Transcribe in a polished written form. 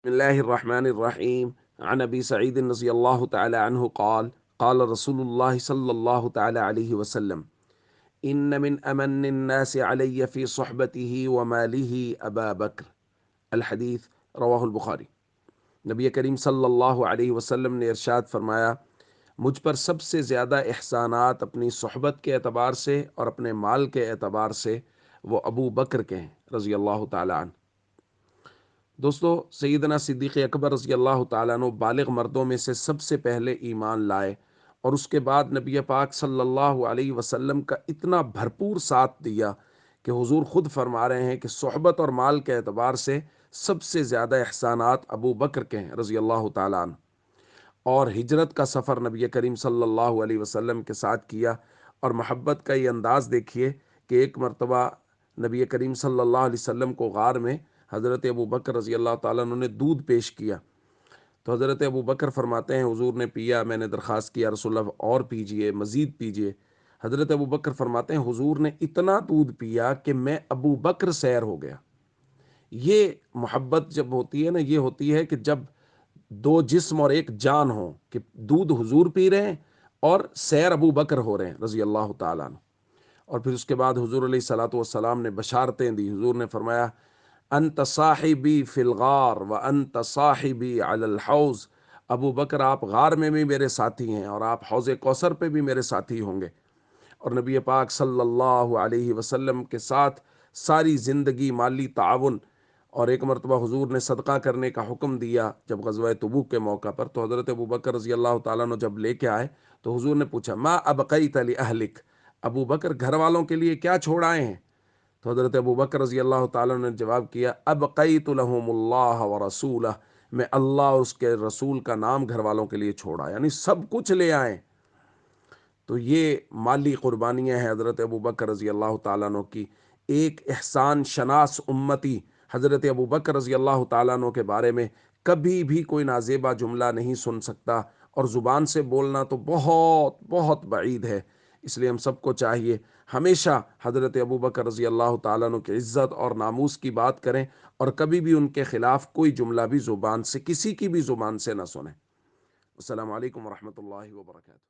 بسم الله الرحمن الرحيم. عن أبي سعيد رضي الله تعالى عنه قال قال رسول الله صلى الله تعالى عليه وسلم إن من أمن الناس علي في صحبته وماله أبا بكر. الحدیث رواہ البخاری۔ نبی کریم صلی اللہ علیہ وسلم نے ارشاد فرمایا، مجھ پر سب سے زیادہ احسانات اپنی صحبت کے اعتبار سے اور اپنے مال کے اعتبار سے وہ ابو بکر کے ہیں رضی اللہ تعالیٰ عنہ۔ دوستو، سیدنا صدیق اکبر رضی اللہ تعالیٰ عنہ بالغ مردوں میں سے سب سے پہلے ایمان لائے، اور اس کے بعد نبی پاک صلی اللہ علیہ وسلم کا اتنا بھرپور ساتھ دیا کہ حضور خود فرما رہے ہیں کہ صحبت اور مال کے اعتبار سے سب سے زیادہ احسانات ابو بکر کے ہیں رضی اللہ تعالیٰ عنہ۔ اور ہجرت کا سفر نبی کریم صلی اللہ علیہ وسلم کے ساتھ کیا، اور محبت کا یہ انداز دیکھیے کہ ایک مرتبہ نبی کریم صلی اللہ علیہ وسلم کو غار میں حضرت ابو بکر رضی اللہ تعالیٰ عنہ نے دودھ پیش کیا، تو حضرت ابو بکر فرماتے ہیں حضور نے پیا، میں نے درخواست کیا رسول اللہ اور پیجئے، مزید پیجئے۔ حضرت ابو بکر فرماتے ہیں حضور نے اتنا دودھ پیا کہ میں ابو بکر سیر ہو گیا۔ یہ محبت جب ہوتی ہے نا، یہ ہوتی ہے کہ جب دو جسم اور ایک جان ہو، کہ دودھ حضور پی رہے ہیں اور سیر ابو بکر ہو رہے ہیں رضی اللہ تعالیٰ عنہ۔ اور پھر اس کے بعد حضور علیہ الصلوۃ والسلام نے بشارتیں دی۔ حضور نے فرمایا، انت صاحبی فی الغار وانت صاحبی علی الحوض۔ ابو بکر آپ غار میں بھی میرے ساتھی ہیں اور آپ حوض کوثر پہ بھی میرے ساتھی ہوں گے۔ اور نبی پاک صلی اللہ علیہ وسلم کے ساتھ ساری زندگی مالی تعاون، اور ایک مرتبہ حضور نے صدقہ کرنے کا حکم دیا جب غزوہ تبوک کے موقع پر، تو حضرت ابو بکر رضی اللہ تعالیٰ عنہ جب لے کے آئے تو حضور نے پوچھا، ما ابقیت لأہلک، ابو بکر گھر والوں کے لیے کیا چھوڑ آئے ہیں؟ تو حضرت ابو بکر رضی اللہ تعالیٰ عنہ نے جواب کیا، ابقیت لہم اللہ ورسولہ، میں اللہ اور اس کے رسول کا نام گھر والوں کے لیے چھوڑا، یعنی سب کچھ لے آئے۔ تو یہ مالی قربانیاں ہیں حضرت ابو بکر رضی اللہ تعالیٰ عنہ کی۔ ایک احسان شناس امتی حضرت ابو بکر رضی اللہ تعالیٰ عنہ کے بارے میں کبھی بھی کوئی نازیبا جملہ نہیں سن سکتا، اور زبان سے بولنا تو بہت بہت بعید ہے۔ اس لیے ہم سب کو چاہیے ہمیشہ حضرت ابو بکر رضی اللہ تعالیٰ عنہ کی عزت اور ناموس کی بات کریں، اور کبھی بھی ان کے خلاف کوئی جملہ بھی زبان سے، کسی کی بھی زبان سے نہ سنیں۔ السلام علیکم ورحمۃ اللہ وبرکاتہ۔